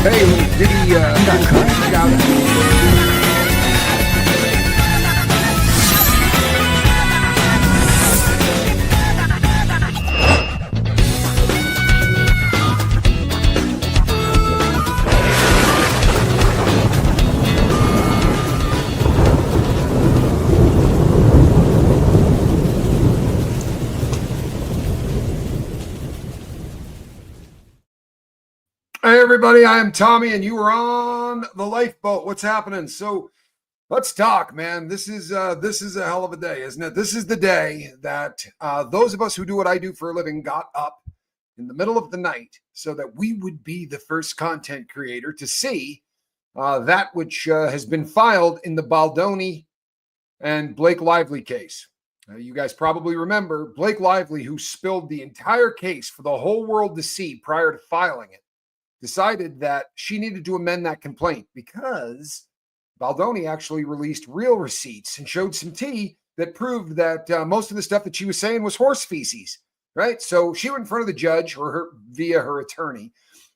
Hey, Diddy, check out. Hey everybody, I am Tommy and you are on the lifeboat. What's happening? So let's talk, man. This is a hell of a day, isn't it? This is the day that those of us who do what I do for a living got up in the middle of the night so that we would be the first content creator to see that which has been filed in the Baldoni and Blake Lively case. You guys probably remember Blake Lively, who spilled the entire case for the whole world to see prior to filing it, decided that she needed to amend that complaint because Baldoni actually released real receipts and showed some tea that proved that most of the stuff that she was saying was horse feces, right? So she went in front of the judge or via her attorney,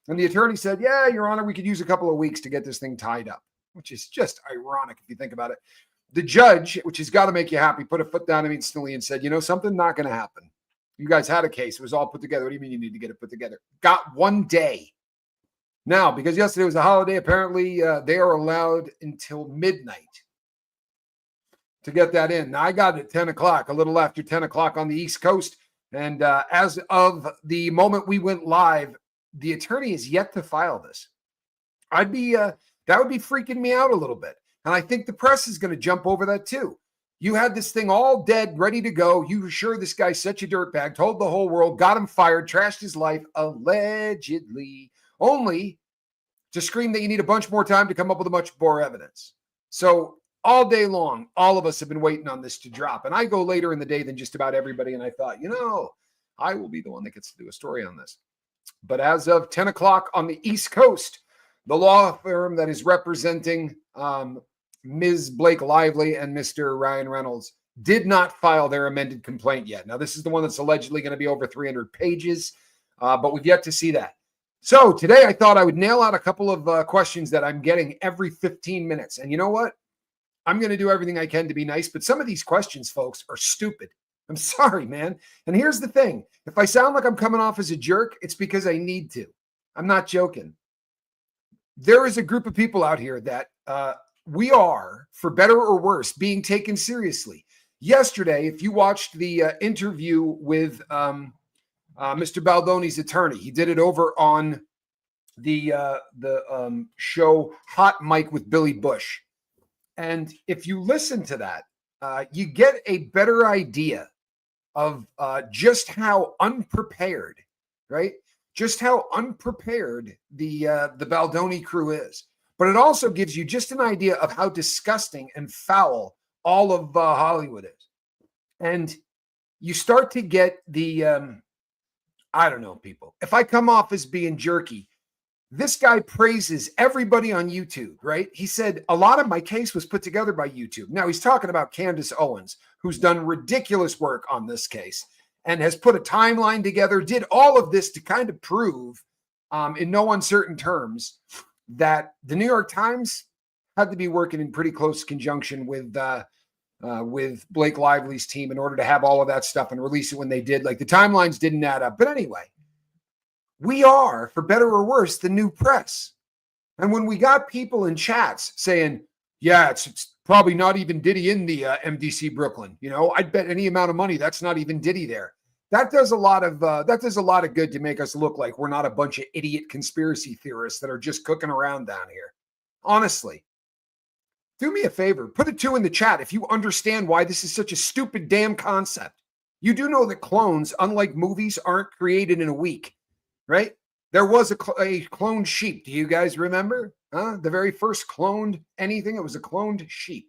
and the attorney said, yeah, Your Honor, we could use a couple of weeks to get this thing tied up, which is just ironic if you think about it. The judge, which has got to make you happy, put a foot down instantly and said, you know, something not going to happen. You guys had a case. It was all put together. What do you mean you need to get it put together? Got 1 day. Now, because yesterday was a holiday, apparently they are allowed until midnight to get that in. Now, I got it at 10 o'clock, a little after 10 o'clock on the East Coast. And as of the moment we went live, the attorney is yet to file this. That would be freaking me out a little bit. And I think the press is going to jump over that too. You had this thing all dead, ready to go. You were sure this guy's such a dirtbag, told the whole world, got him fired, trashed his life, allegedly, only to scream that you need a bunch more time to come up with a much more evidence. So all day long, all of us have been waiting on this to drop. And I go later in the day than just about everybody. And I thought, you know, I will be the one that gets to do a story on this. But as of 10 o'clock on the East Coast, the law firm that is representing Ms. Blake Lively and Mr. Ryan Reynolds did not file their amended complaint yet. Now, this is the one that's allegedly going to be over 300 pages, but we've yet to see that. So today I thought I would nail out a couple of questions that I'm getting every 15 minutes. And you know what? I'm going to do everything I can to be nice, but some of these questions, folks, are stupid. I'm sorry, man. And here's the thing. If I sound like I'm coming off as a jerk, it's because I need to. I'm not joking. There is a group of people out here that we are, for better or worse, being taken seriously. Yesterday, if you watched the interview with Mr. Baldoni's attorney, he did it over on the show Hot Mic with Billy Bush. And if you listen to that, you get a better idea of just how unprepared, right? Just how unprepared the Baldoni crew is. But it also gives you just an idea of how disgusting and foul all of Hollywood is. And you start to get the, I don't know, people. If I come off as being jerky, this guy praises everybody on YouTube, right? He said a lot of my case was put together by YouTube. Now he's talking about Candace Owens, who's done ridiculous work on this case and has put a timeline together, did all of this to kind of prove in no uncertain terms that the New York Times had to be working in pretty close conjunction with Blake Lively's team in order to have all of that stuff and release it when they did. Like the timelines didn't add up. But anyway, we are, for better or worse, the new press. And when we got people in chats saying, yeah, it's probably not even Diddy in the M.D.C. Brooklyn. You know, I'd bet any amount of money that's not even Diddy there. That does a lot of good to make us look like we're not a bunch of idiot conspiracy theorists that are just cooking around down here. Honestly, do me a favor, put a 2 in the chat if you understand why this is such a stupid damn concept. You do know that clones, unlike movies, aren't created in a week, right? There was a cloned sheep. Do you guys remember? The very first cloned anything, it was a cloned sheep.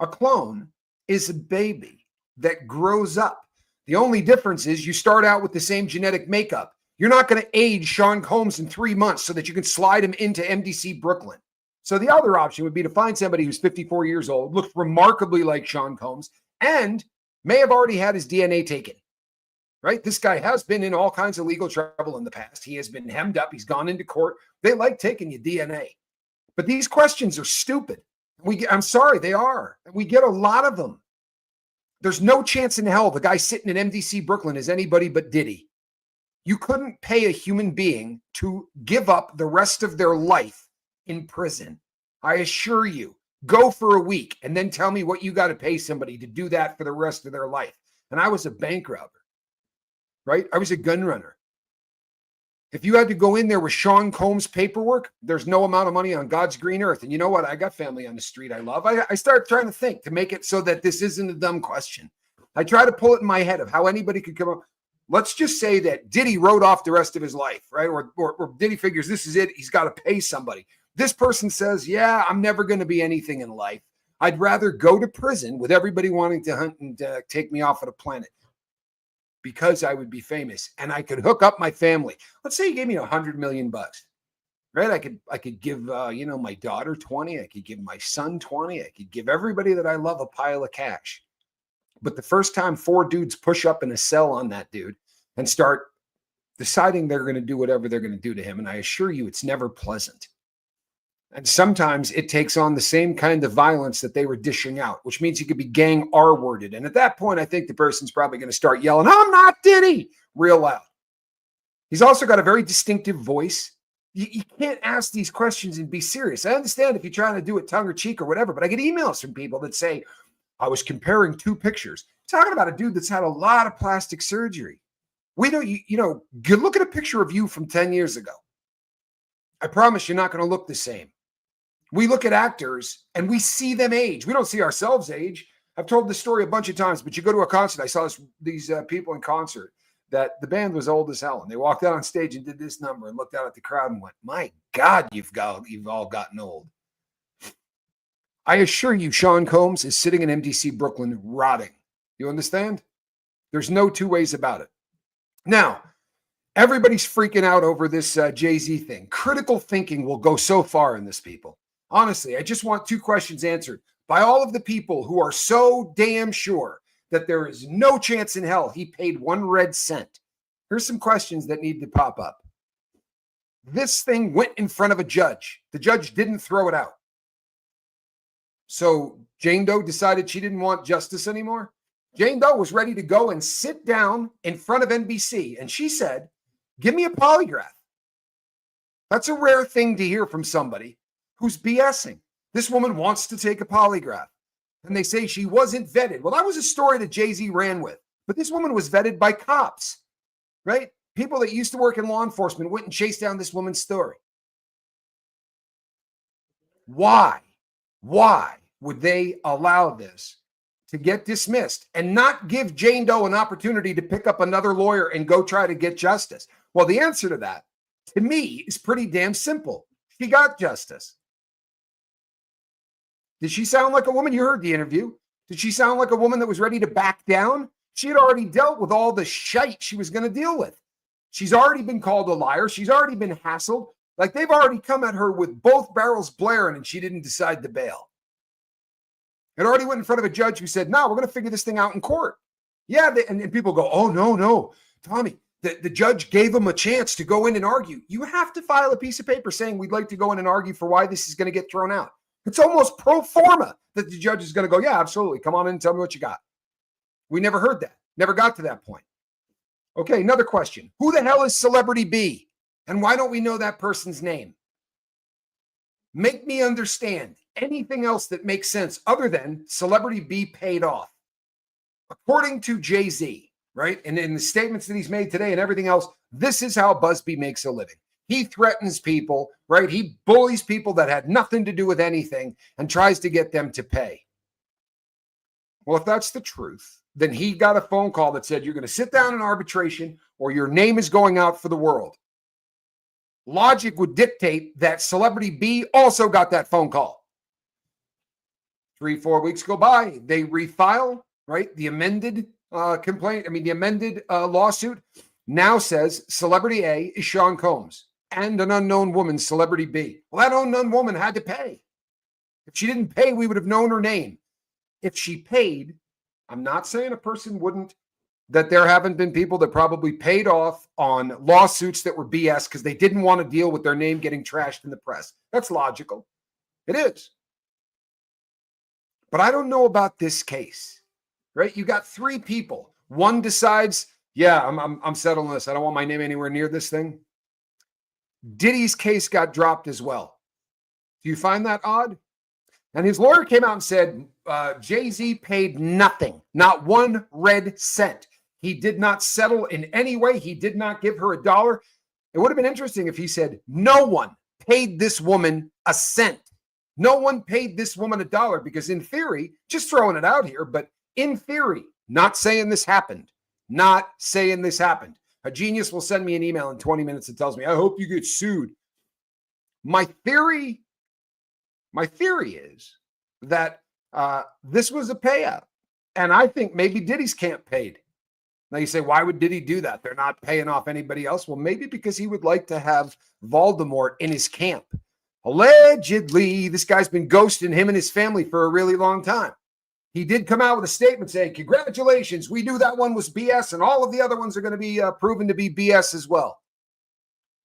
A clone is a baby that grows up. The only difference is you start out with the same genetic makeup. You're not going to age Sean Combs in 3 months so that you can slide him into M.D.C. Brooklyn. So the other option would be to find somebody who's 54 years old, looks remarkably like Sean Combs, and may have already had his DNA taken. right? This guy has been in all kinds of legal trouble in the past. He has been hemmed up. He's gone into court. They like taking your DNA. But these questions are stupid. I'm sorry, they are. We get a lot of them. There's no chance in hell the guy sitting in M.D.C. Brooklyn is anybody but Diddy. You couldn't pay a human being to give up the rest of their life in prison. I assure you, go for a week and then tell me what you got to pay somebody to do that for the rest of their life. And I was a bank robber, right? I was a gun runner. If you had to go in there with Sean Combs' paperwork, there's no amount of money on God's green earth. And you know what? I got family on the street I love. I started trying to think to make it so that this isn't a dumb question. I try to pull it in my head of how anybody could come up. Let's just say that Diddy wrote off the rest of his life, right? Or Diddy figures this is it. He's got to pay somebody. This person says, yeah, I'm never going to be anything in life. I'd rather go to prison with everybody wanting to hunt and take me off of the planet because I would be famous and I could hook up my family. Let's say you gave me $100 million, right? I could give, my daughter 20. I could give my son 20. I could give everybody that I love a pile of cash. But the first time 4 dudes push up in a cell on that dude and start deciding they're going to do whatever they're going to do to him, and I assure you it's never pleasant. And sometimes it takes on the same kind of violence that they were dishing out, which means you could be gang R-worded. And at that point, I think the person's probably going to start yelling, I'm not Diddy, real loud. He's also got a very distinctive voice. You can't ask these questions and be serious. I understand if you're trying to do it tongue or cheek or whatever, but I get emails from people that say, I was comparing 2 pictures. Talking about a dude that's had a lot of plastic surgery. We don't, you look at a picture of you from 10 years ago. I promise you're not going to look the same. We look at actors and we see them age. We don't see ourselves age. I've told this story a bunch of times, but you go to a concert. I saw these people in concert that the band was old as hell. And they walked out on stage and did this number and looked out at the crowd and went, my God, you've all gotten old. I assure you, Sean Combs is sitting in M.D.C. Brooklyn rotting. You understand? There's no 2 ways about it. Now, everybody's freaking out over this Jay-Z thing. Critical thinking will go so far in this, people. Honestly, I just want 2 questions answered by all of the people who are so damn sure that there is no chance in hell he paid 1 red cent. Here's some questions that need to pop up. This thing went in front of a judge. The judge didn't throw it out. So Jane Doe decided she didn't want justice anymore. Jane Doe was ready to go and sit down in front of NBC. And she said, give me a polygraph. That's a rare thing to hear from somebody who's BSing. This woman wants to take a polygraph. And they say she wasn't vetted. Well, that was a story that Jay-Z ran with. But this woman was vetted by cops, right? People that used to work in law enforcement went and chased down this woman's story. Why would they allow this to get dismissed and not give Jane Doe an opportunity to pick up another lawyer and go try to get justice? Well, the answer to that, to me, is pretty damn simple. She got justice. Did she sound like a woman? You heard the interview. Did she sound like a woman that was ready to back down? She had already dealt with all the shite she was going to deal with. She's already been called a liar. She's already been hassled. Like, they've already come at her with both barrels blaring, and she didn't decide to bail. It already went in front of a judge who said, no, we're going to figure this thing out in court. Yeah, and people go, oh, no, Tommy, the judge gave him a chance to go in and argue. You have to file a piece of paper saying we'd like to go in and argue for why this is going to get thrown out. It's almost pro forma that the judge is going to go, yeah, absolutely. Come on in and tell me what you got. We never heard that. Never got to that point. Okay, another question. Who the hell is Celebrity B? And why don't we know that person's name? Make me understand anything else that makes sense other than Celebrity B paid off. According to Jay-Z, right? And in the statements that he's made today and everything else, this is how Busby makes a living. He threatens people, right? He bullies people that had nothing to do with anything and tries to get them to pay. Well, if that's the truth, then he got a phone call that said, you're going to sit down in arbitration or your name is going out for the world. Logic would dictate that Celebrity B also got that phone call. 3-4 weeks go by. They refile, right? The amended the amended lawsuit now says Celebrity A is Sean Combs and an unknown woman, Celebrity B. Well, that unknown woman had to pay. If she didn't pay, we would have known her name. If she paid, I'm not saying a person wouldn't that there haven't been people that probably paid off on lawsuits that were BS because they didn't want to deal with their name getting trashed in the press. That's logical. It is. But I don't know about this case, right? You got three people. One decides, yeah, I'm settling this. I don't want my name anywhere near this thing. Diddy's case got dropped as well. Do you find that odd? And his lawyer came out and said, Jay-Z paid nothing, not one red cent. He did not settle in any way. He did not give her $1. It would have been interesting if he said, no one paid this woman a cent. No one paid this woman $1 because in theory, just throwing it out here, but in theory, not saying this happened, not saying this happened. A genius will send me an email in 20 minutes that tells me, I hope you get sued. My theory is that this was a payout. And I think maybe Diddy's camp paid. Now you say, why would Diddy do that? They're not paying off anybody else. Well, maybe because he would like to have Voldemort in his camp. Allegedly, this guy's been ghosting him and his family for a really long time. He did come out with a statement saying, congratulations, we knew that one was BS and all of the other ones are going to be proven to be BS as well.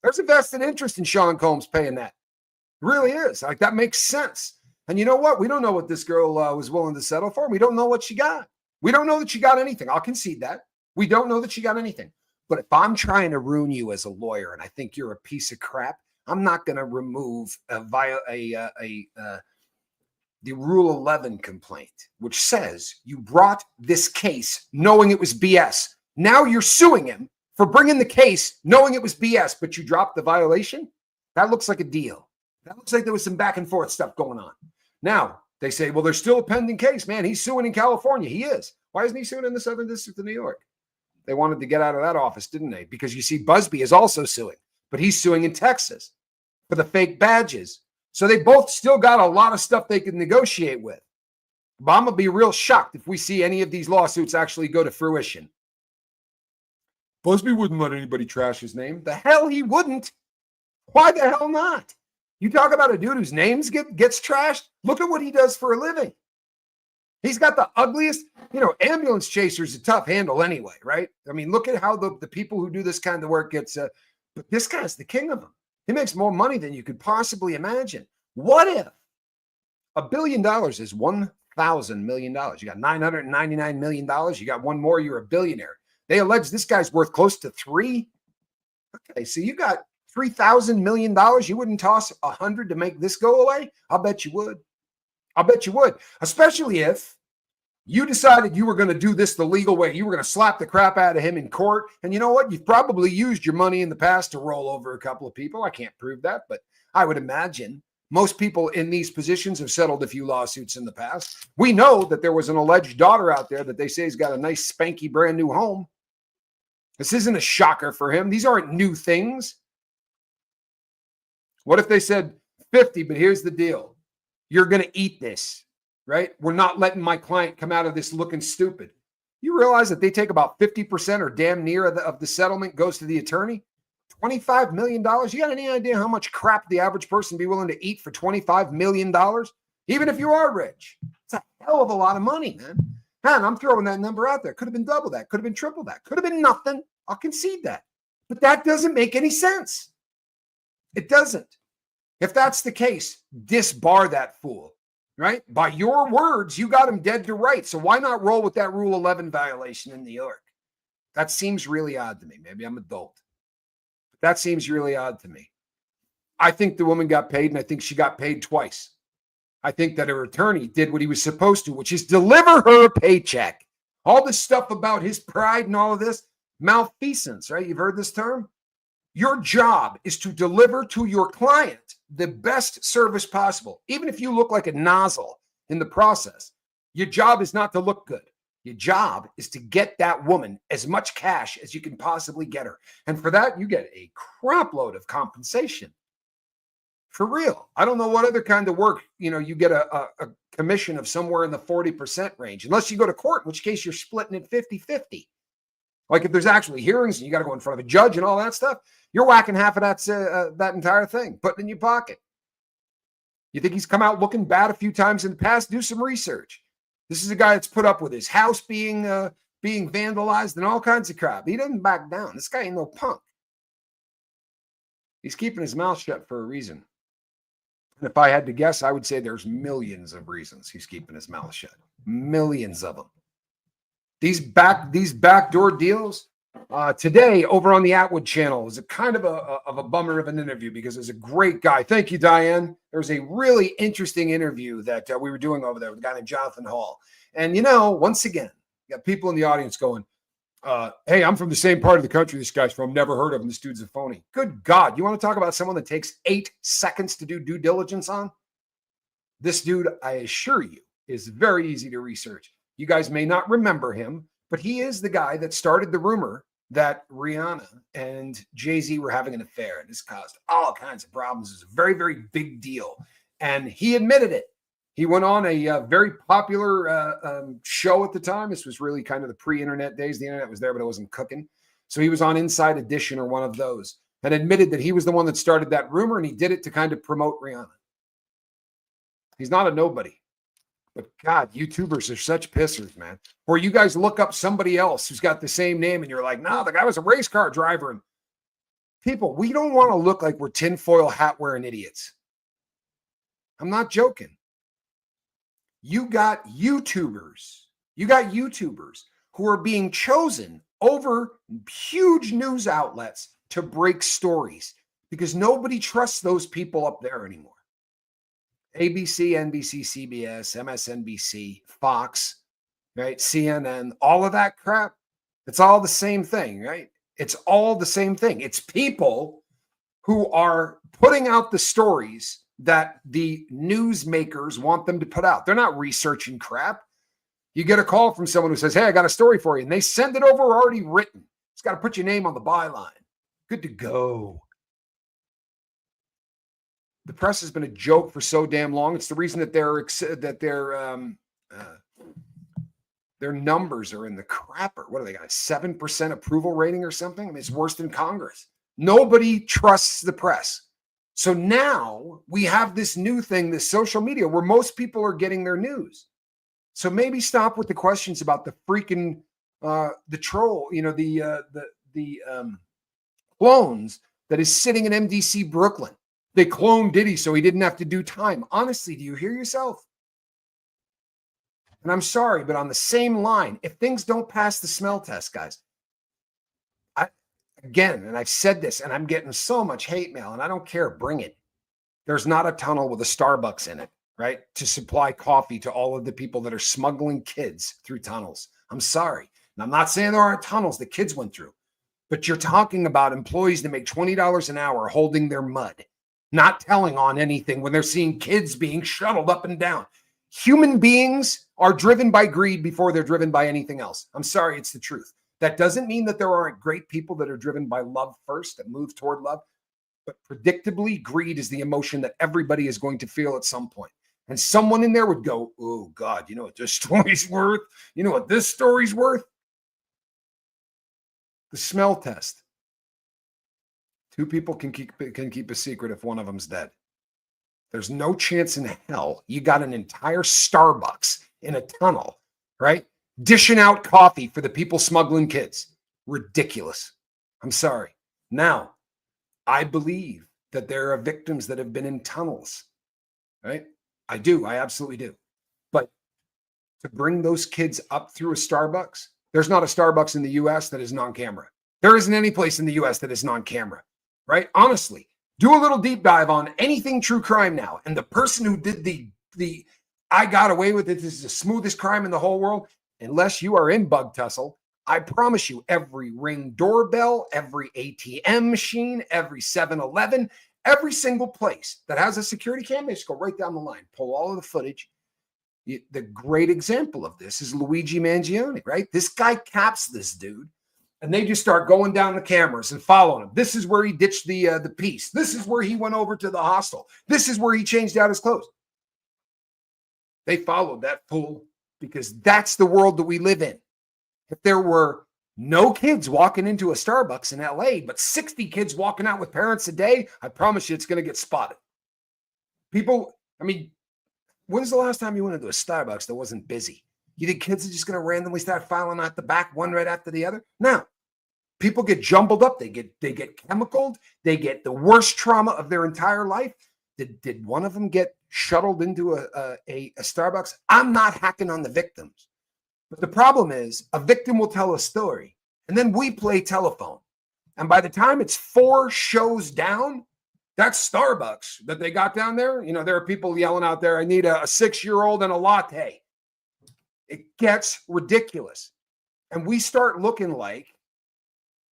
There's a vested interest in Sean Combs paying that. It really is. Like, that makes sense. And you know what? We don't know what this girl was willing to settle for. We don't know what she got. We don't know that she got anything. I'll concede that. We don't know that she got anything. But if I'm trying to ruin you as a lawyer and I think you're a piece of crap, I'm not going to remove the Rule 11 complaint, which says you brought this case knowing it was BS. Now you're suing him for bringing the case knowing it was BS, but you dropped the violation. That looks like a deal. That looks like there was some back and forth stuff going on. Now, they say, well, there's still a pending case. Man, he's suing in California. He is. Why isn't he suing in the Southern District of New York? They wanted to get out of that office, didn't they? Because you see, Busby is also suing, but he's suing in Texas for the fake badges. So they both still got a lot of stuff they can negotiate with. But I'm going to be real shocked if we see any of these lawsuits actually go to fruition. Busby wouldn't let anybody trash his name. The hell he wouldn't. Why the hell not? You talk about a dude whose name gets trashed. Look at what he does for a living. He's got the ugliest, ambulance chaser's a tough handle anyway, right? I mean, look at how the people who do this kind of work gets, but this guy's the king of them. He makes more money than you could possibly imagine. What if $1 billion is 1,000 million dollars? You got $999 million. You got one more, you're a billionaire. They allege this guy's worth close to 3. Okay, so you got $3,000 million. You wouldn't toss 100 to make this go away? I'll bet you would. I'll bet you would, especially if you decided you were going to do this the legal way. You were going to slap the crap out of him in court. And you know what? You've probably used your money in the past to roll over a couple of people. I can't prove that, but I would imagine most people in these positions have settled a few lawsuits in the past. We know that there was an alleged daughter out there that they say has got a nice spanky brand new home. This isn't a shocker for him. These aren't new things. What if they said 50, but here's the deal. You're going to eat this, right? We're not letting my client come out of this looking stupid. You realize that they take about 50% or damn near of the settlement goes to the attorney? $25 million? You got any idea how much crap the average person be willing to eat for $25 million? Even if you are rich. It's a hell of a lot of money, man. Man, I'm throwing that number out there. Could have been double that. Could have been triple that. Could have been nothing. I'll concede that. But that doesn't make any sense. It doesn't. If that's the case, disbar that fool, right? By your words, you got him dead to rights. So why not roll with that Rule 11 violation in New York? That seems really odd to me. Maybe I'm adult. But that seems really odd to me. I think the woman got paid, and I think she got paid twice. I think that her attorney did what he was supposed to, which is deliver her a paycheck. All this stuff about his pride and all of this, malfeasance, right? You've heard this term? Your job is to deliver to your client the best service possible. Even if you look like a nozzle in the process, your job is not to look good. Your job is to get that woman as much cash as you can possibly get her. And for that, you get a crap load of compensation. For real. I don't know what other kind of work, you get a commission of somewhere in the 40% range, unless you go to court, in which case you're splitting it 50-50. Like if there's actually hearings and you got to go in front of a judge and all that stuff, you're whacking half of that entire thing, putting it in your pocket. You think he's come out looking bad a few times in the past? Do some research. This is a guy that's put up with his house being being vandalized and all kinds of crap. He doesn't back down. This guy ain't no punk. He's keeping his mouth shut for a reason. And if I had to guess, I would say there's millions of reasons he's keeping his mouth shut. Millions of them. These backdoor deals. Today over on the Atwood channel was a kind of a bummer of an interview because it's a great guy. Thank you, Diane. There was a really interesting interview that we were doing over there with a guy named Jonathan Hall. And, you know, once again, you got people in the audience going, hey, I'm from the same part of the country this guy's from. Never heard of him. This dude's a phony. Good God. You want to talk about someone that takes 8 seconds to do due diligence on? This dude, I assure you, is very easy to research. You guys may not remember him, but he is the guy that started the rumor that Rihanna and Jay-Z were having an affair. And this caused all kinds of problems. It was a very, very big deal. And he admitted it. He went on a very popular show at the time. This was really kind of the pre-internet days. The internet was there, but it wasn't cooking. So he was on Inside Edition or one of those and admitted that he was the one that started that rumor, and he did it to kind of promote Rihanna. He's not a nobody. But God, YouTubers are such pissers, man. Or you guys look up somebody else who's got the same name and you're like, no, the guy was a race car driver. And people, we don't want to look like we're tinfoil hat wearing idiots. I'm not joking. You got YouTubers who are being chosen over huge news outlets to break stories because nobody trusts those people up there anymore. ABC, NBC, CBS, MSNBC, Fox, right? CNN, all of that crap. It's all the same thing, right? It's all the same thing. It's people who are putting out the stories that the newsmakers want them to put out. They're not researching crap. You get a call from someone who says, hey, I got a story for you. And they send it over already written. It's got to put your name on the byline. Good to go. The press has been a joke for so damn long. It's the reason that their numbers are in the crapper. What do they got? A 7% approval rating or something? I mean, it's worse than Congress. Nobody trusts the press. So now we have this new thing, this social media, where most people are getting their news. So maybe stop with the questions about the freaking the troll, you know, the clones that is sitting in M.D.C. Brooklyn. They cloned Diddy so he didn't have to do time. Honestly, do you hear yourself? And I'm sorry, but on the same line, if things don't pass the smell test, guys, and I've said this, and I'm getting so much hate mail, and I don't care, bring it. There's not a tunnel with a Starbucks in it, right? To supply coffee to all of the people that are smuggling kids through tunnels. I'm sorry. And I'm not saying there aren't tunnels that kids went through, but you're talking about employees that make $20 an hour holding their mud, not telling on anything when they're seeing kids being shuttled up and down. Human beings are driven by greed before they're driven by anything else. I'm sorry, it's the truth. That doesn't mean that there aren't great people that are driven by love first, that move toward love. But predictably, greed is the emotion that everybody is going to feel at some point. And someone in there would go, oh, God, you know what this story's worth? You know what this story's worth? The smell test. 2 people can keep a secret if one of them's dead. There's no chance in hell you got an entire Starbucks in a tunnel, right? Dishing out coffee for the people smuggling kids. Ridiculous. I'm sorry. Now, I believe that there are victims that have been in tunnels, right? I do. I absolutely do. But to bring those kids up through a Starbucks, there's not a Starbucks in the U.S. that is non-camera. There isn't any place in the U.S. that is non-camera. Right? Honestly, do a little deep dive on anything true crime now. And the person who did the I got away with it, this is the smoothest crime in the whole world, unless you are in bug tussle, I promise you every Ring doorbell, every ATM machine, every 7-Eleven, every single place that has a security camera, just go right down the line, pull all of the footage. The great example of this is Luigi Mangione, right? This guy caps this dude. And they just start going down the cameras and following him. This is where he ditched the piece. This is where he went over to the hostel. This is where he changed out his clothes. They followed that fool because that's the world that we live in. If there were no kids walking into a Starbucks in LA, but 60 kids walking out with parents a day, I promise you it's going to get spotted. People, I mean, when's the last time you went into a Starbucks that wasn't busy? You think kids are just going to randomly start filing out the back, one right after the other? No. People get jumbled up. They get chemicaled. They get the worst trauma of their entire life. Did one of them get shuttled into a Starbucks? I'm not hacking on the victims. But the problem is a victim will tell a story, and then we play telephone. And by the time it's 4 shows down, that's Starbucks that they got down there. You know, there are people yelling out there, I need a 6-year-old and a latte. It gets ridiculous. And we start looking like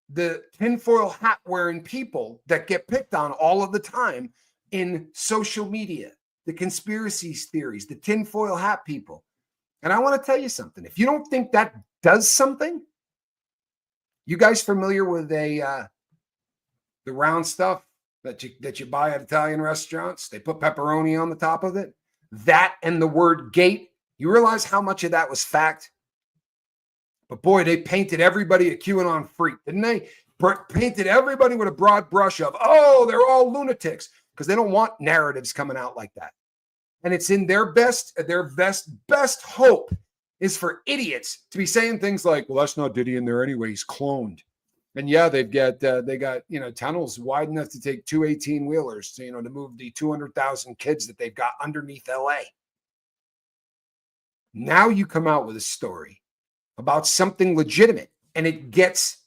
the tinfoil hat wearing people that get picked on all of the time in social media, the conspiracies theories, the tinfoil hat people. And I want to tell you something. If you don't think that does something, you guys familiar with the round stuff that you buy at Italian restaurants? They put pepperoni on the top of it. That and the word gate. You realize how much of that was fact? But boy, they painted everybody a QAnon freak, didn't they? Painted everybody with a broad brush of, oh, they're all lunatics, because they don't want narratives coming out like that. And it's in their best hope is for idiots to be saying things like, well, that's not Diddy in there anyway. He's cloned. And yeah, they got tunnels wide enough to take 2 18-wheelers to move the 200,000 kids that they've got underneath LA. Now you come out with a story about something legitimate, and it gets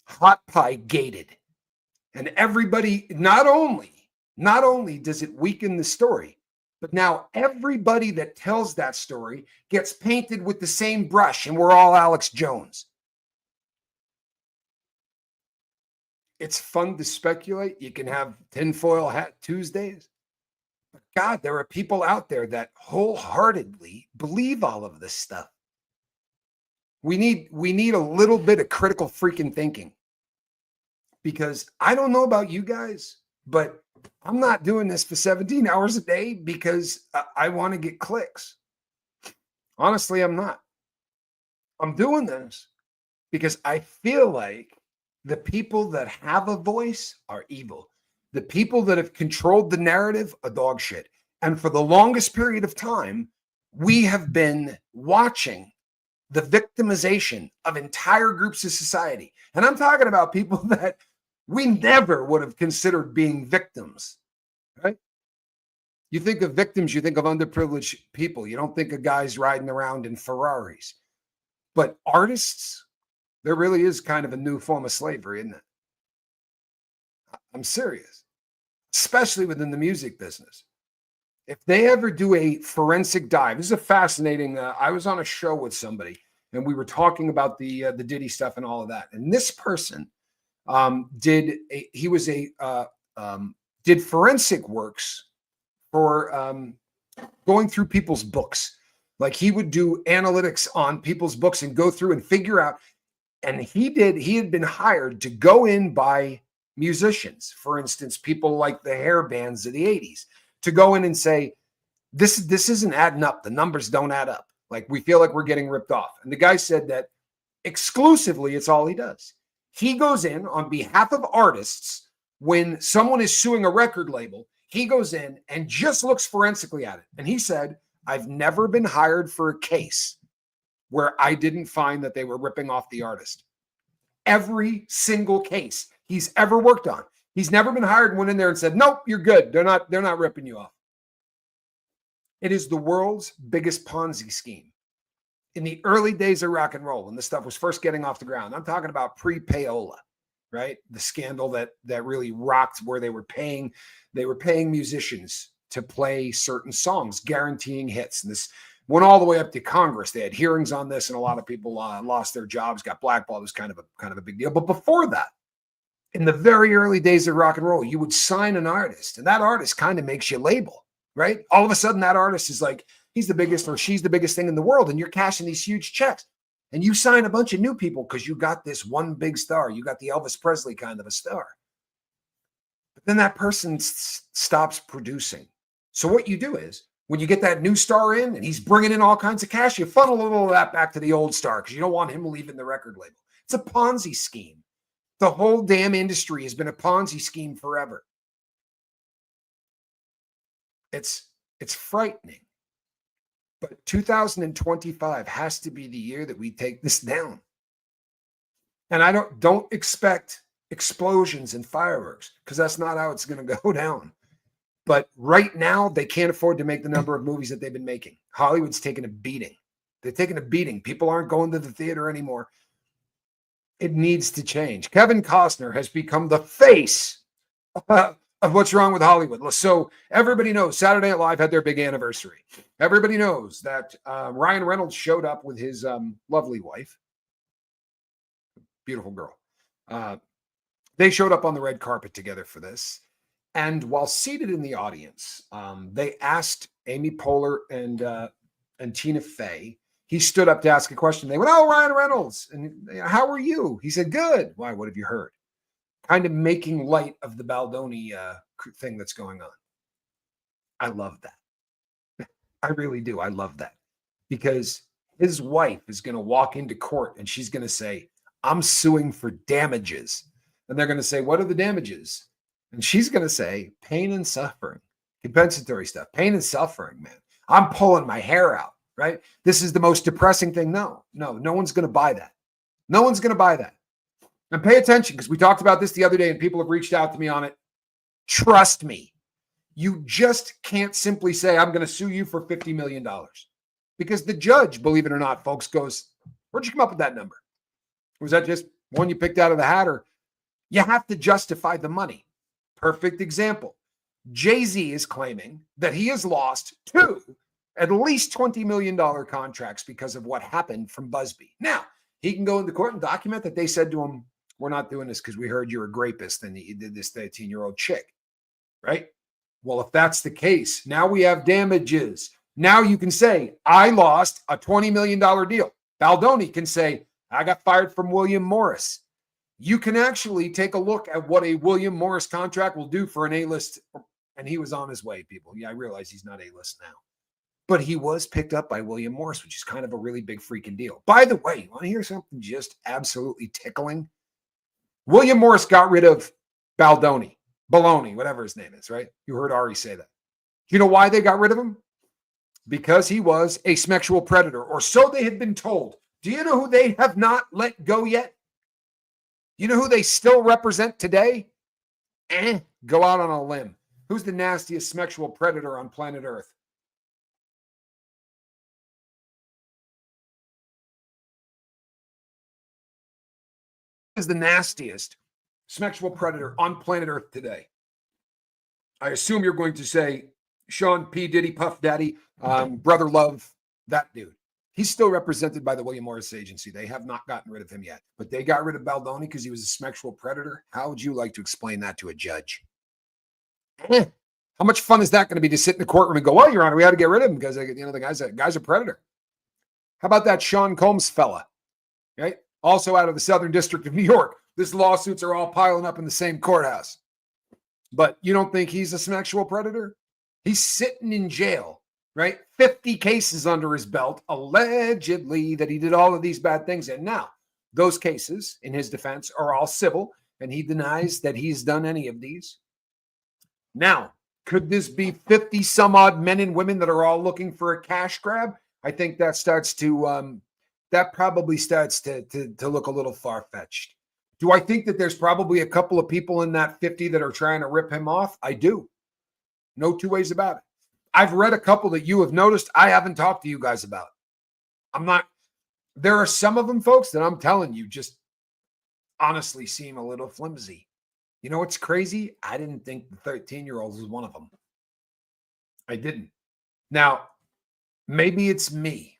hot pie gated. And everybody, not only does it weaken the story, but now everybody that tells that story gets painted with the same brush, and we're all Alex Jones. It's fun to speculate. You can have tinfoil hat Tuesdays. But God, there are people out there that wholeheartedly believe all of this stuff. We need a little bit of critical freaking thinking. Because I don't know about you guys, but I'm not doing this for 17 hours a day because I want to get clicks. Honestly, I'm not. I'm doing this because I feel like the people that have a voice are evil. The people that have controlled the narrative are dog shit. And for the longest period of time, we have been watching the victimization of entire groups of society. And I'm talking about people that we never would have considered being victims, right? You think of victims, you think of underprivileged people. You don't think of guys riding around in Ferraris. But artists, there really is kind of a new form of slavery, isn't it? I'm serious. Especially within the music business. If they ever do a forensic dive, this is a fascinating, I was on a show with somebody and we were talking about the Diddy stuff and all of that. And this person did forensic works for going through people's books. Like he would do analytics on people's books and go through and figure out. And he had been hired to go in by musicians, for instance, people like the hair bands of the 80s, to go in and say, this isn't adding up. The numbers don't add up. Like we feel like we're getting ripped off. And the guy said that exclusively, it's all he does. He goes in on behalf of artists when someone is suing a record label. He goes in and just looks forensically at it. And he said, I've never been hired for a case where I didn't find that they were ripping off the artist. Every single case he's ever worked on, he's never been hired and went in there and said, nope, you're good. They're not ripping you off. It is the world's biggest Ponzi scheme. In the early days of rock and roll, when this stuff was first getting off the ground, I'm talking about pre-payola, right? The scandal that really rocked, where they were paying musicians to play certain songs, guaranteeing hits. And this went all the way up to Congress. They had hearings on this, and a lot of people lost their jobs, got blackballed. It was kind of a big deal. But before that, in the very early days of rock and roll, you would sign an artist, and that artist kind of makes you label, right? All of a sudden, that artist is like, he's the biggest or she's the biggest thing in the world, and you're cashing these huge checks. And you sign a bunch of new people because you got this one big star. You got the Elvis Presley kind of a star. But then that person stops producing. So what you do is, when you get that new star in and he's bringing in all kinds of cash, you funnel a little of that back to the old star because you don't want him leaving the record label. It's a Ponzi scheme. The whole damn industry has been a Ponzi scheme forever. It's frightening. But 2025 has to be the year that we take this down. And I don't expect explosions and fireworks, because that's not how it's going to go down. But right now, they can't afford to make the number of movies that they've been making. Hollywood's taking a beating. They're taking a beating. People aren't going to the theater anymore. It needs to change. Kevin Costner has become the face of what's wrong with Hollywood. So everybody knows Saturday Night Live had their big anniversary. Everybody knows that Ryan Reynolds showed up with his lovely wife. Beautiful girl. They showed up on the red carpet together for this. And while seated in the audience, they asked Amy Poehler and Tina Fey. He stood up to ask a question. They went, "Oh, Ryan Reynolds, and how are you?" He said, "Good." "Why? What have you heard?" Kind of making light of the Baldoni thing that's going on. I love that. I really do. I love that, because his wife is going to walk into court and she's going to say, "I'm suing for damages." And they're going to say, "What are the damages?" And she's going to say, "Pain and suffering, compensatory stuff, pain and suffering, man. I'm pulling my hair out, right? This is the most depressing thing." No one's going to buy that. No one's going to buy that. And pay attention, because we talked about this the other day and people have reached out to me on it. Trust me, you just can't simply say, "I'm going to sue you for $50 million. Because the judge, believe it or not, folks, goes, "Where'd you come up with that number? Was that just one you picked out of the hat?" Or you have to justify the money. Perfect example. Jay-Z is claiming that he has lost two at least $20 million contracts because of what happened from Busby. Now, he can go into court and document that they said to him, "We're not doing this because we heard you're a rapist and you did this 13-year-old chick," right? Well, if that's the case, now we have damages. Now you can say, "I lost a $20 million deal." Baldoni can say, "I got fired from William Morris." You can actually take a look at what a William Morris contract will do for an A-list. And he was on his way, people. Yeah, I realize he's not A-list now. But he was picked up by William Morris, which is kind of a really big freaking deal. By the way, you want to hear something just absolutely tickling? William Morris got rid of Baloney, whatever his name is, right? You heard Ari say that. You know why they got rid of him? Because he was a sexual predator, or so they had been told. Do you know who they have not let go yet? You know who they still represent today? Go out on a limb. Who's the nastiest sexual predator on planet Earth? Is the nastiest sexual predator on planet Earth today? I assume you're going to say Sean P. Diddy, Puff Daddy, Brother Love, that dude. He's still represented by the William Morris Agency. They have not gotten rid of him yet. But they got rid of Baldoni because he was a sexual predator. How would you like to explain that to a judge? How much fun is that going to be to sit in the courtroom and go, "Well, Your Honor, we had to get rid of him because the guy's a predator." How about that Sean Combs fella? Right? Also out of the Southern District of New York. These lawsuits are all piling up in the same courthouse. But you don't think he's a sexual predator? He's sitting in jail, right? 50 cases under his belt, allegedly that he did all of these bad things. And now those cases, in his defense, are all civil, and he denies that he's done any of these. Now, could this be 50 some odd men and women that are all looking for a cash grab? I think that probably starts to look a little far-fetched. Do I think that there's probably a couple of people in that 50 that are trying to rip him off? I do. No two ways about it. I've read a couple that you have noticed I haven't talked to you guys about. There are some of them, folks, that I'm telling you just honestly seem a little flimsy. You know what's crazy? I didn't think the 13-year-old was one of them. I didn't. Now, maybe it's me,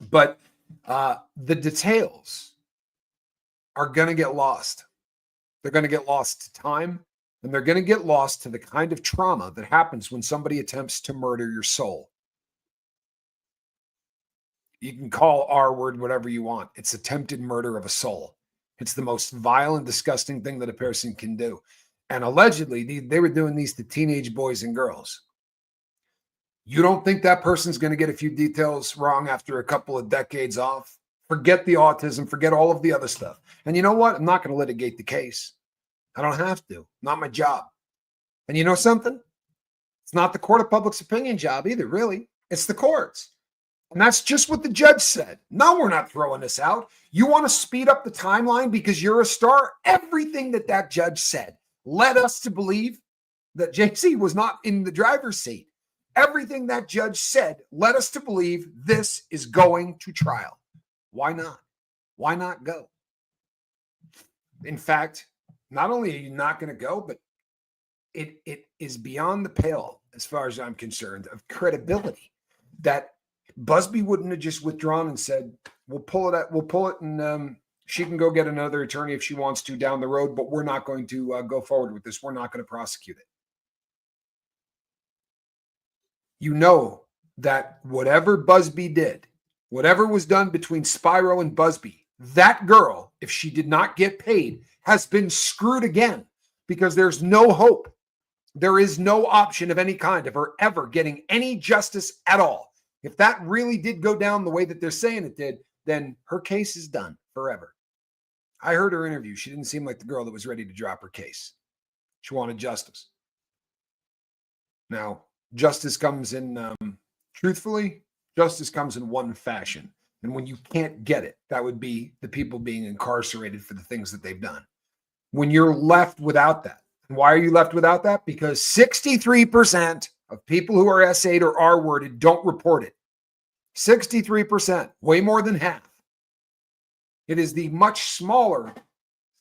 but the details are going to get lost. They're going to get lost to time, and they're going to get lost to the kind of trauma that happens when somebody attempts to murder your soul. You can call R word whatever you want. It's attempted murder of a soul. It's the most vile and disgusting thing that a person can do. And allegedly, they were doing these to teenage boys and girls. You don't think that person's going to get a few details wrong after a couple of decades off? Forget the autism, forget all of the other stuff. And you know what? I'm not going to litigate the case. I don't have to. Not my job. And you know something? It's not the court of public's opinion job either, really. It's the courts. And that's just what the judge said. No, we're not throwing this out. You want to speed up the timeline because you're a star? Everything that judge said led us to believe that Jay-Z was not in the driver's seat. Everything that judge said led us to believe this is going to trial. Why not? Why not go? In fact, not only are you not going to go, but it is beyond the pale, as far as I'm concerned, of credibility that Busby wouldn't have just withdrawn and said, we'll pull it and she can go get another attorney if she wants to down the road, but we're not going to go forward with this. We're not going to prosecute it. You know that whatever Busby did, whatever was done between Spyro and Busby, that girl, if she did not get paid, has been screwed again because there's no hope. There is no option of any kind of her ever getting any justice at all. If that really did go down the way that they're saying it did, then her case is done forever. I heard her interview. She didn't seem like the girl that was ready to drop her case. She wanted justice. Now, justice comes in, truthfully, justice comes in one fashion. And when you can't get it, that would be the people being incarcerated for the things that they've done. When you're left without that, and why are you left without that? Because 63% of people who are S8 or R-worded don't report it. 63%, way more than half. It is the much smaller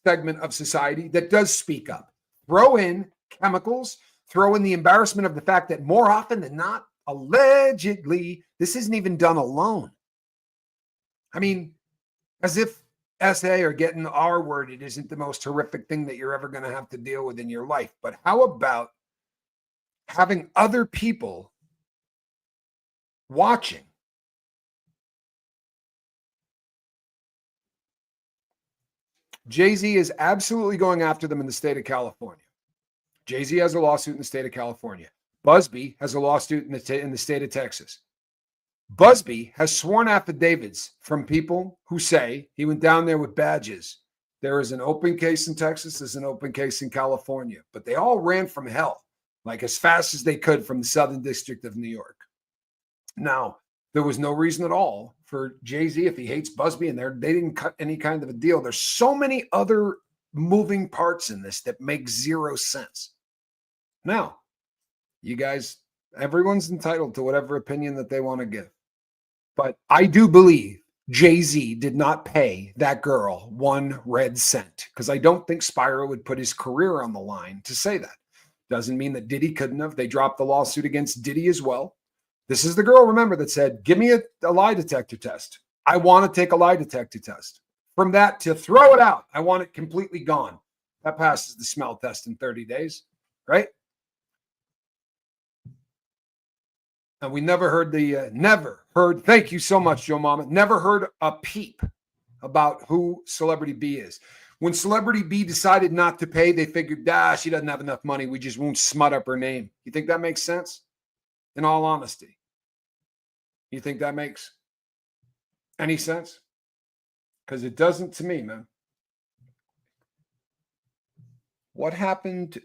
segment of society that does speak up. Throw in chemicals, throw in the embarrassment of the fact that more often than not, allegedly, this isn't even done alone. I mean, as if SA or getting R-worded isn't the most horrific thing that you're ever going to have to deal with in your life. But how about having other people watching? Jay-Z is absolutely going after them in the state of California. Jay-Z has a lawsuit in the state of California. Busby has a lawsuit in the state of Texas. Busby has sworn affidavits from people who say he went down there with badges. There is an open case in Texas. There's an open case in California. But they all ran from hell, like as fast as they could from the Southern District of New York. Now, there was no reason at all for Jay-Z, if he hates Busby, and they didn't cut any kind of a deal. There's so many other moving parts in this that make zero sense. Now, you guys, everyone's entitled to whatever opinion that they want to give. But I do believe Jay-Z did not pay that girl 1 red cent, because I don't think Spyro would put his career on the line to say that. Doesn't mean that Diddy couldn't have. They dropped the lawsuit against Diddy as well. This is the girl, remember, that said, give me a lie detector test. I want to take a lie detector test. From that to throw it out, I want it completely gone. That passes the smell test in 30 days, right? And we never heard, thank you so much, Joe Mama, never heard a peep about who Celebrity B is. When Celebrity B decided not to pay, they figured, she doesn't have enough money. We just won't smut up her name. You think that makes sense? In all honesty. You think that makes any sense? Because it doesn't to me, man. What happened?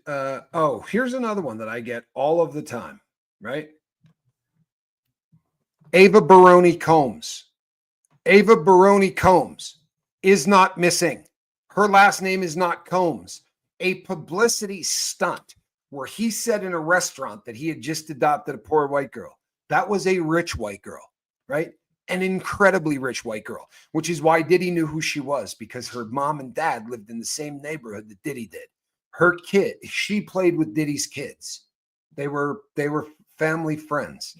Here's another one that I get all of the time, right? Ava Baroni Combs. Ava Baroni Combs is not missing. Her last name is not Combs. A publicity stunt where he said in a restaurant that he had just adopted a poor white girl. That was a rich white girl, right? An incredibly rich white girl, which is why Diddy knew who she was, because her mom and dad lived in the same neighborhood that Diddy did. Her kid, she played with Diddy's kids. They were family friends.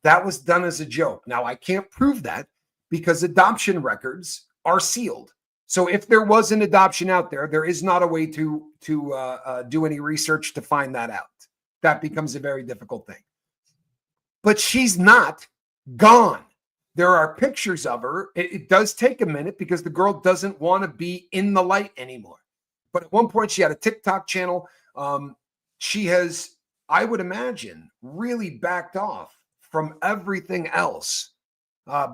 That was done as a joke. Now, I can't prove that because adoption records are sealed. So if there was an adoption out there, there is not a way to do any research to find that out. That becomes a very difficult thing. But she's not gone. There are pictures of her. It does take a minute because the girl doesn't want to be in the light anymore. But at one point, she had a TikTok channel. She has, I would imagine, really backed off from everything else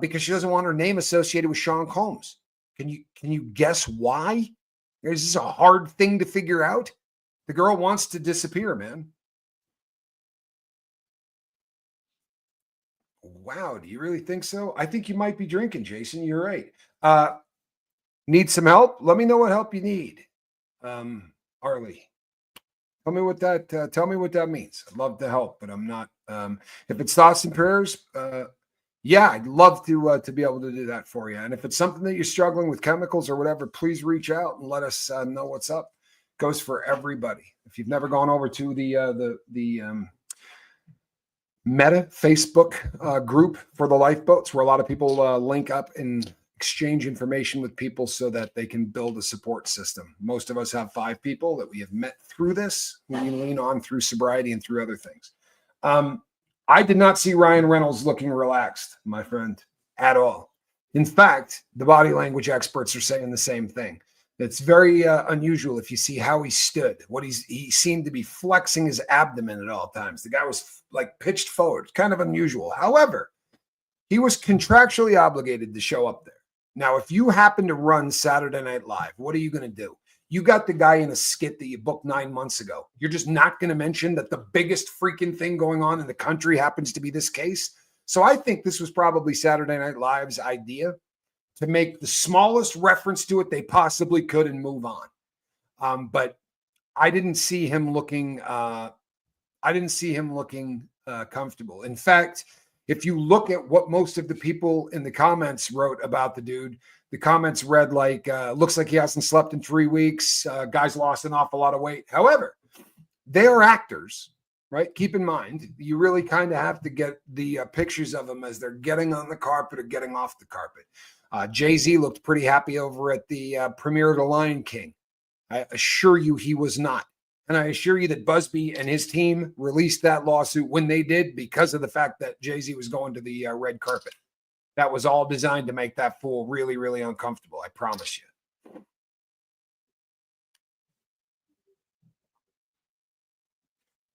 because she doesn't want her name associated with Sean Combs. Can you guess why? Is this a hard thing to figure out? The girl wants to disappear, man. Wow, do you really think so? I think you might be drinking, Jason. You're right. Need some help? Let me know what help you need. Arlie, tell me what that means. I'd love to help, but I'm not. If it's thoughts and prayers, yeah, I'd love to be able to do that for you. And if it's something that you're struggling with chemicals or whatever, please reach out and let us know what's up. Goes for everybody. If you've never gone over to the Meta Facebook group for the lifeboats, where a lot of people link up and exchange information with people so that they can build a support system. Most of us have 5 people that we have met through this, who we lean on through sobriety and through other things. I did not see Ryan Reynolds looking relaxed, my friend, at all. In fact, the body language experts are saying the same thing. It's very unusual if you see how he stood. He seemed to be flexing his abdomen at all times. The guy was like pitched forward. It's kind of unusual. However, he was contractually obligated to show up there. Now, if you happen to run Saturday Night Live, what are you going to do? You got the guy in a skit that you booked 9 months ago. You're just not going to mention that the biggest freaking thing going on in the country happens to be this case. So I think this was probably Saturday Night Live's idea to make the smallest reference to it they possibly could and move on. But I didn't see him looking. Comfortable. In fact, if you look at what most of the people in the comments wrote about the dude, the comments read like, looks like he hasn't slept in 3 weeks. Guy's lost an awful lot of weight. However, they are actors, right? Keep in mind, you really kind of have to get the pictures of them as they're getting on the carpet or getting off the carpet. Jay-Z looked pretty happy over at the premiere of The Lion King. I assure you he was not. And I assure you that Busby and his team released that lawsuit when they did because of the fact that Jay-Z was going to the red carpet. That was all designed to make that fool really, really uncomfortable. I promise you.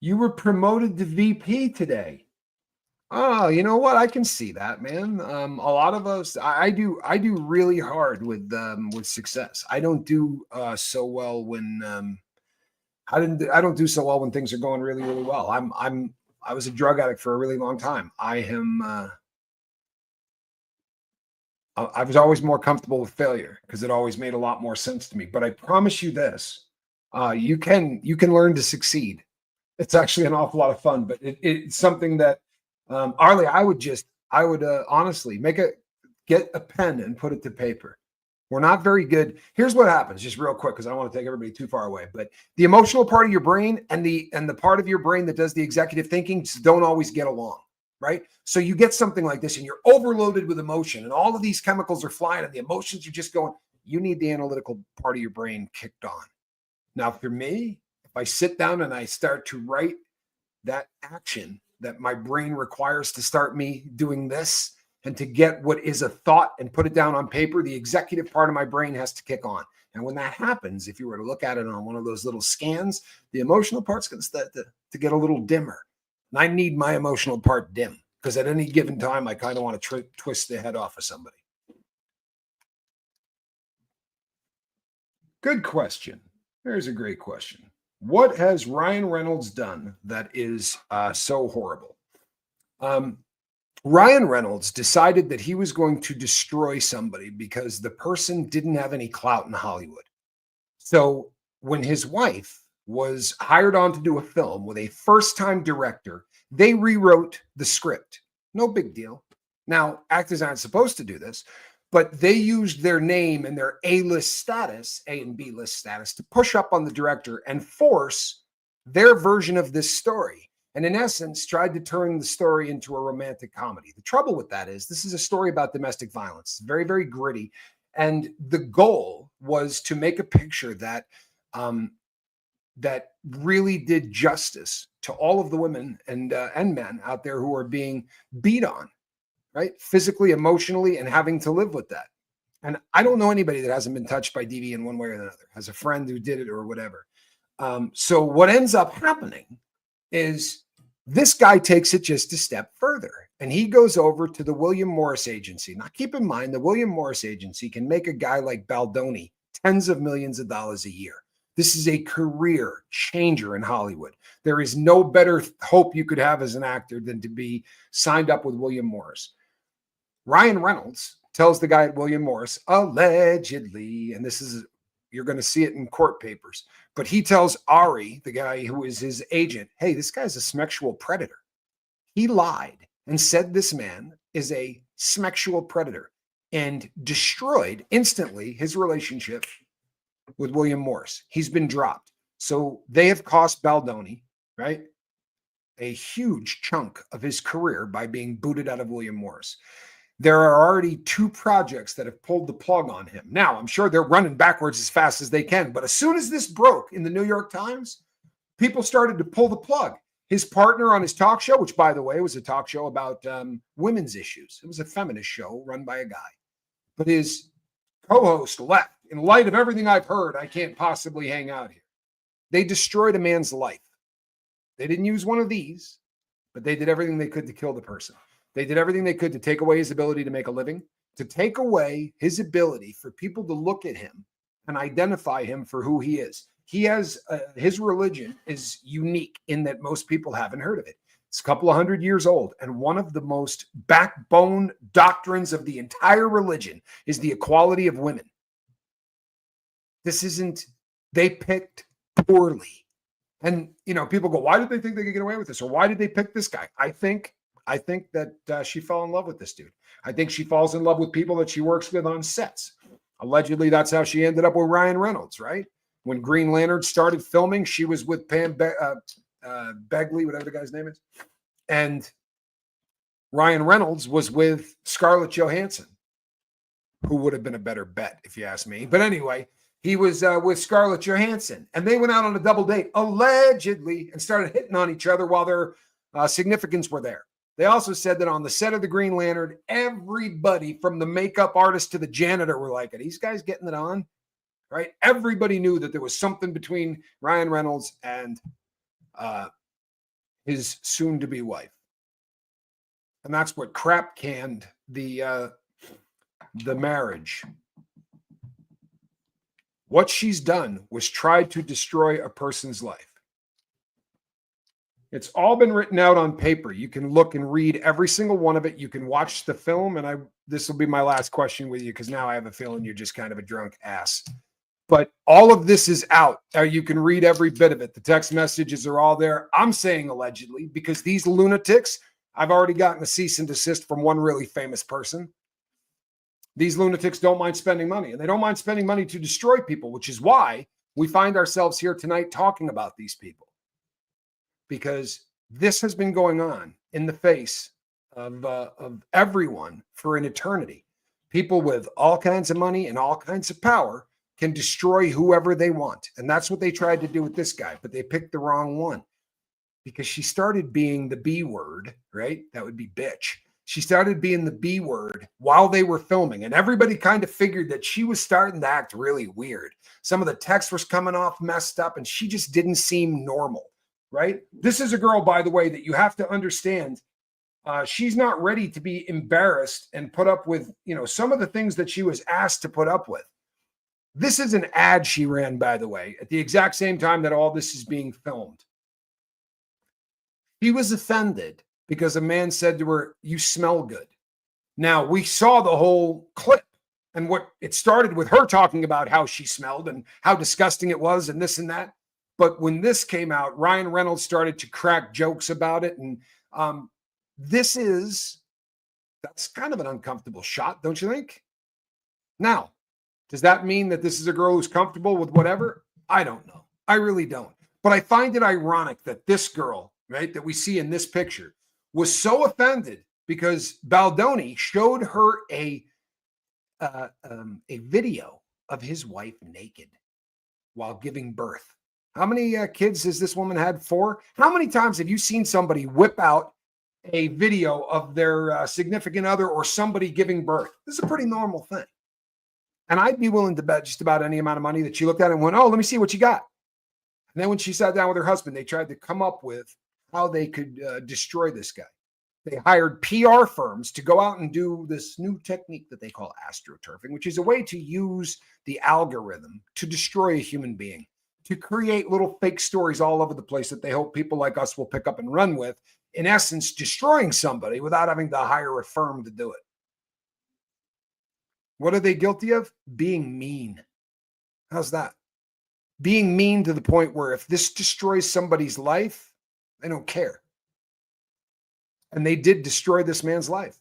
You were promoted to VP today. Oh, you know what? I can see that, man. A lot of us, I do really hard with success. I don't do so well when I don't do so well when things are going really, really well. I was a drug addict for a really long time. I was always more comfortable with failure because it always made a lot more sense to me. But I promise you this, you can learn to succeed. It's actually an awful lot of fun, but it's something that, Arlie, I would honestly get a pen and put it to paper. We're not very good. Here's what happens, just real quick, because I don't want to take everybody too far away. But the emotional part of your brain and the part of your brain that does the executive thinking don't always get along, right? So you get something like this and you're overloaded with emotion and all of these chemicals are flying and the emotions are just going. You need the analytical part of your brain kicked on. Now, for me, if I sit down and I start to write that action that my brain requires to start me doing this, and to get what is a thought and put it down on paper, the executive part of my brain has to kick on. And when that happens, if you were to look at it on one of those little scans, the emotional part's going to start to get a little dimmer. And I need my emotional part dim because at any given time, I kind of want to twist the head off of somebody. Good question. Here's a great question. What has Ryan Reynolds done that is so horrible? Ryan Reynolds decided that he was going to destroy somebody because the person didn't have any clout in Hollywood. So when his wife was hired on to do a film with a first-time director, they rewrote the script. No big deal. Now, actors aren't supposed to do this, but they used their name and their A-list status, A and B-list status, to push up on the director and force their version of this story. And in essence, tried to turn the story into a romantic comedy. The trouble with that is this is a story about domestic violence. It's very, very gritty. And the goal was to make a picture that that really did justice to all of the women and men out there who are being beat on, right? Physically, emotionally, and having to live with that. And I don't know anybody that hasn't been touched by DV in one way or another, has a friend who did it or whatever. So what ends up happening is this guy takes it just a step further and he goes over to the William Morris Agency. Now, keep in mind, the William Morris Agency can make a guy like Baldoni tens of millions of dollars a year. This is a career changer in Hollywood. There is no better hope you could have as an actor than to be signed up with William Morris. Ryan Reynolds tells the guy at William Morris, allegedly, and this is, you're going to see it in court papers, but he tells Ari, the guy who is his agent, hey, this guy's a sexual predator. He lied and said this man is a sexual predator and destroyed instantly his relationship with William Morris. He's been dropped. So they have cost Baldoni, right, a huge chunk of his career by being booted out of William Morris. There are already 2 projects that have pulled the plug on him. Now, I'm sure they're running backwards as fast as they can. But as soon as this broke in the New York Times, people started to pull the plug. His partner on his talk show, which, by the way, was a talk show about women's issues. It was a feminist show run by a guy. But his co-host left. In light of everything I've heard, I can't possibly hang out here. They destroyed a man's life. They didn't use one of these, but they did everything they could to kill the person. They did everything they could to take away his ability to make a living, to take away his ability for people to look at him and identify him for who he is. He has, his religion is unique in that most people haven't heard of it. It's a couple of 100 years old. And one of the most backbone doctrines of the entire religion is the equality of women. This isn't, they picked poorly. And, you know, people go, why did they think they could get away with this? Or why did they pick this guy? I think that she fell in love with this dude. I think she falls in love with people that she works with on sets. Allegedly, that's how she ended up with Ryan Reynolds, right? When Green Lantern started filming, she was with Pam Begley, whatever the guy's name is. And Ryan Reynolds was with Scarlett Johansson, who would have been a better bet, if you ask me. But anyway, he was with Scarlett Johansson. And they went out on a double date, allegedly, and started hitting on each other while their significants were there. They also said that on the set of the Green Lantern, everybody from the makeup artist to the janitor were like, are these guys getting it on? Right? Everybody knew that there was something between Ryan Reynolds and his soon-to-be wife. And that's what crap canned the marriage. What she's done was try to destroy a person's life. It's all been written out on paper. You can look and read every single one of it. You can watch the film. And this will be my last question with you, because now I have a feeling you're just kind of a drunk ass. But all of this is out. You can read every bit of it. The text messages are all there. I'm saying allegedly because these lunatics, I've already gotten a cease and desist from one really famous person. These lunatics don't mind spending money, and they don't mind spending money to destroy people, which is why we find ourselves here tonight talking about these people. Because this has been going on in the face of everyone for an eternity. People with all kinds of money and all kinds of power can destroy whoever they want. And that's what they tried to do with this guy, but they picked the wrong one. Because she started being the B word, right? That would be bitch. She started being the B word while they were filming. And everybody kind of figured that she was starting to act really weird. Some of the text was coming off messed up, and she just didn't seem normal. Right? This is a girl, by the way, that you have to understand. She's not ready to be embarrassed and put up with, you know, some of the things that she was asked to put up with. This is an ad she ran, by the way, at the exact same time that all this is being filmed. She was offended because a man said to her, "You smell good." Now, we saw the whole clip, and what it started with her talking about how she smelled and how disgusting it was and this and that. But when this came out, Ryan Reynolds started to crack jokes about it. And that's kind of an uncomfortable shot, don't you think? Now, does that mean that this is a girl who's comfortable with whatever? I don't know. I really don't. But I find it ironic that this girl, right, that we see in this picture was so offended because Baldoni showed her a video of his wife naked while giving birth. How many kids has this woman had? 4? How many times have you seen somebody whip out a video of their significant other or somebody giving birth? This is a pretty normal thing. And I'd be willing to bet just about any amount of money that she looked at it and went, oh, let me see what you got. And then when she sat down with her husband, they tried to come up with how they could destroy this guy. They hired PR firms to go out and do this new technique that they call astroturfing, which is a way to use the algorithm to destroy a human being, to create little fake stories all over the place that they hope people like us will pick up and run with, in essence, destroying somebody without having to hire a firm to do it. What are they guilty of? Being mean. How's that? Being mean to the point where if this destroys somebody's life, they don't care. And they did destroy this man's life.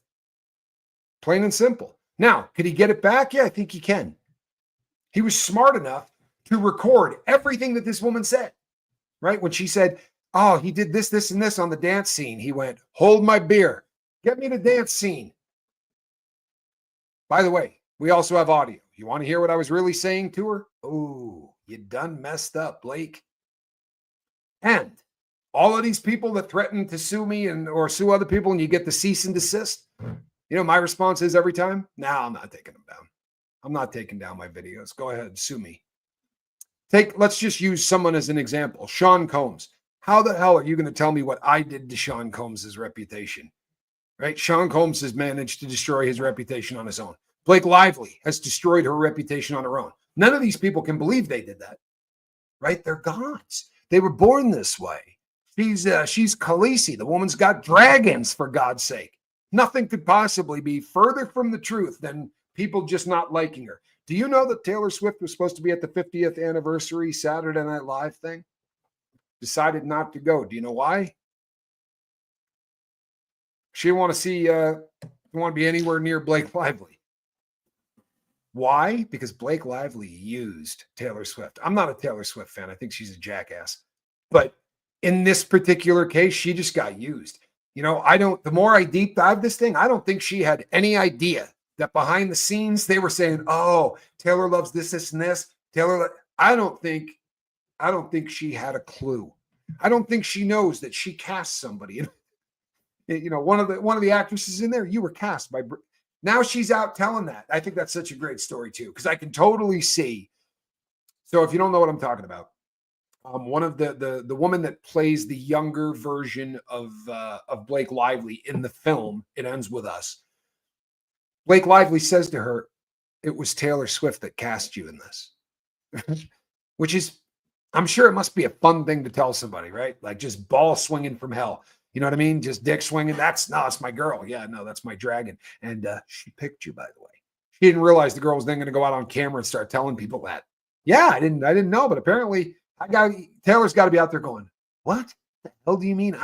Plain and simple. Now, could he get it back? Yeah, I think he can. He was smart enough to record everything that this woman said, right? When she said, oh, he did this, this, and this on the dance scene, he went, hold my beer. Get me the dance scene. By the way, we also have audio. You want to hear what I was really saying to her? Oh, you done messed up, Blake. And all of these people that threaten to sue me or sue other people, and you get the cease and desist. You know, my response is every time, no, I'm not taking them down. I'm not taking down my videos. Go ahead, sue me. Let's just use someone as an example. Sean Combs. How the hell are you going to tell me what I did to Sean Combs' reputation? Right? Sean Combs has managed to destroy his reputation on his own. Blake Lively has destroyed her reputation on her own. None of these people can believe they did that. Right? They're gods. They were born this way. She's Khaleesi. The woman's got dragons, for God's sake. Nothing could possibly be further from the truth than people just not liking her. Do you know that Taylor Swift was supposed to be at the 50th anniversary Saturday Night Live thing? Decided not to go. Do you know why? She didn't want to be anywhere near Blake Lively. Why? Because Blake Lively used Taylor Swift. I'm not a Taylor Swift fan. I think she's a jackass. But in this particular case, she just got used. You know, the more I deep dive this thing, I don't think she had any idea that behind the scenes they were saying, oh, Taylor loves this, this, and this. I don't think she had a clue. I don't think she knows that she cast somebody. You know, one of the actresses in there, you were cast by. Now she's out telling that. I think that's such a great story too, because I can totally see. So if you don't know what I'm talking about, one of the woman that plays the younger version of Blake Lively in the film, It Ends With Us. Blake Lively says to her, it was Taylor Swift that cast you in this, which is, I'm sure it must be a fun thing to tell somebody, right? Like just ball swinging from hell. You know what I mean? Just dick swinging. That's my girl. Yeah, no, that's my dragon. And she picked you, by the way. She didn't realize the girl was then going to go out on camera and start telling people that. Yeah, I didn't know, but apparently Taylor's got to be out there going, what the hell do you mean?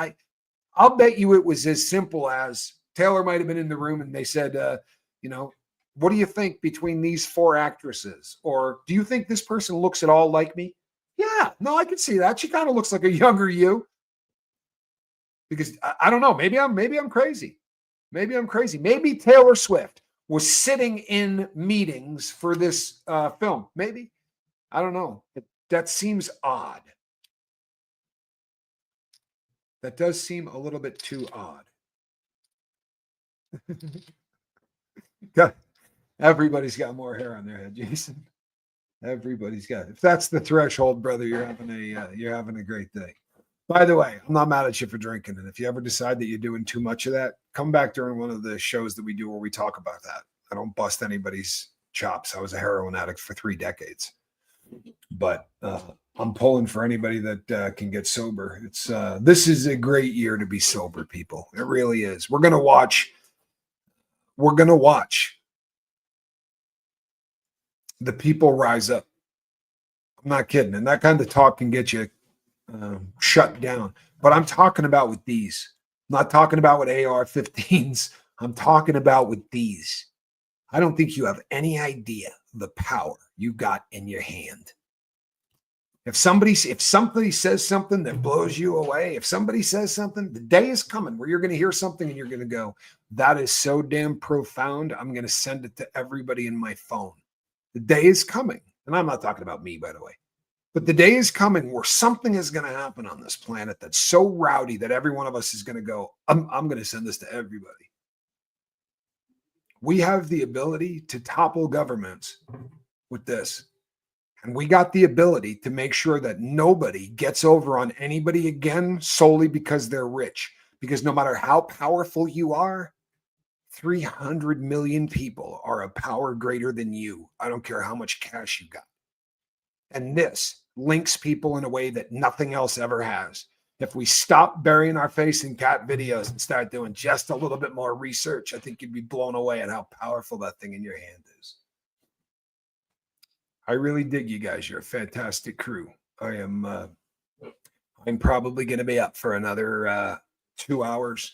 I'll bet you it was as simple as Taylor might have been in the room and they said, you know, what do you think between these four actresses? Or do you think this person looks at all like me? Yeah, no, I can see that. She kind of looks like a younger you. Because I don't know, maybe I'm crazy. Maybe I'm crazy. Maybe Taylor Swift was sitting in meetings for this film. Maybe. I don't know. That seems odd. That does seem a little bit too odd. Everybody's got more hair on their head, Jason. Everybody's got. If that's the threshold, brother, you're having a great day. By the way, I'm not mad at you for drinking. And if you ever decide that you're doing too much of that, come back during one of the shows that we do where we talk about that. I don't bust anybody's chops. I was a heroin addict for 3 decades. But I'm pulling for anybody that can get sober. This is a great year to be sober, people. It really is. We're going to watch the people rise up. I'm not kidding. And that kind of talk can get you shut down. But I'm talking about with these. I'm not talking about with AR-15s. I'm talking about with these. I don't think you have any idea the power you got in your hand. If somebody says something that blows you away, if somebody says something, the day is coming where you're going to hear something and you're going to go, that is so damn profound. I'm going to send it to everybody in my phone. The day is coming. And I'm not talking about me, by the way. But the day is coming where something is going to happen on this planet that's so rowdy that every one of us is going to go, I'm going to send this to everybody. We have the ability to topple governments with this. And we got the ability to make sure that nobody gets over on anybody again solely because they're rich. Because no matter how powerful you are, 300 million people are a power greater than you. I don't care how much cash you got. And this, links people in a way that nothing else ever has. If we stop burying our face in cat videos and start doing just a little bit more research, I think you'd be blown away at how powerful that thing in your hand is. I really dig you guys. You're a fantastic crew. I'm probably going to be up for another 2 hours.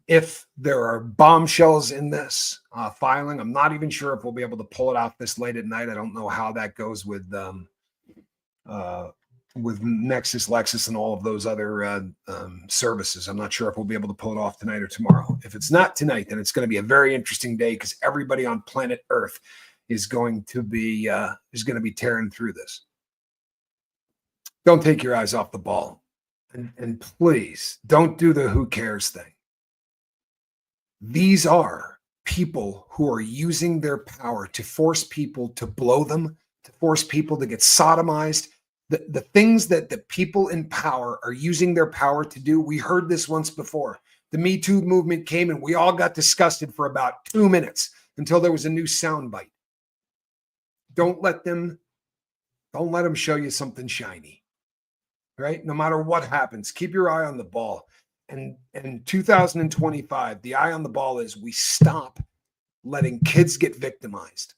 If there are bombshells in this filing, I'm not even sure if we'll be able to pull it off this late at night. I don't know how that goes with Nexus, Lexus, and all of those other services. I'm not sure if we'll be able to pull it off tonight or tomorrow. If it's not tonight, then it's going to be a very interesting day because everybody on planet Earth is going to be tearing through this. Don't take your eyes off the ball, and please don't do the who cares thing. These are people who are using their power to force people to blow them, to force people to get sodomized. The things that the people in power are using their power to do, we heard this once before. The Me Too movement came and we all got disgusted for about 2 minutes until there was a new soundbite. Don't let them show you something shiny, right? No matter what happens, keep your eye on the ball. And in 2025, the eye on the ball is we stop letting kids get victimized,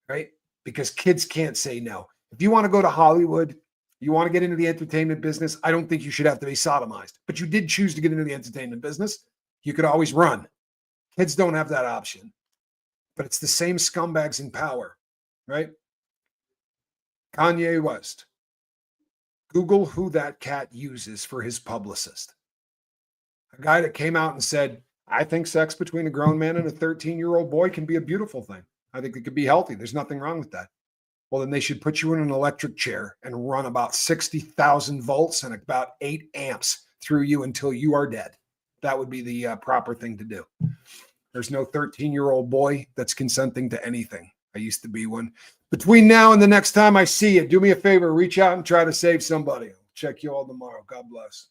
right? Because kids can't say no. If you want to go to Hollywood, you want to get into the entertainment business, I don't think you should have to be sodomized. But you did choose to get into the entertainment business. You could always run. Kids don't have that option. But it's the same scumbags in power, right? Kanye West. Google who that cat uses for his publicist. A guy that came out and said, I think sex between a grown man and a 13-year-old boy can be a beautiful thing. I think it could be healthy. There's nothing wrong with that. Well, then they should put you in an electric chair and run about 60,000 volts and about 8 amps through you until you are dead. That would be the proper thing to do. There's no 13-year-old boy that's consenting to anything. I used to be one. Between now and the next time I see you, do me a favor, reach out and try to save somebody. I'll check you all tomorrow. God bless.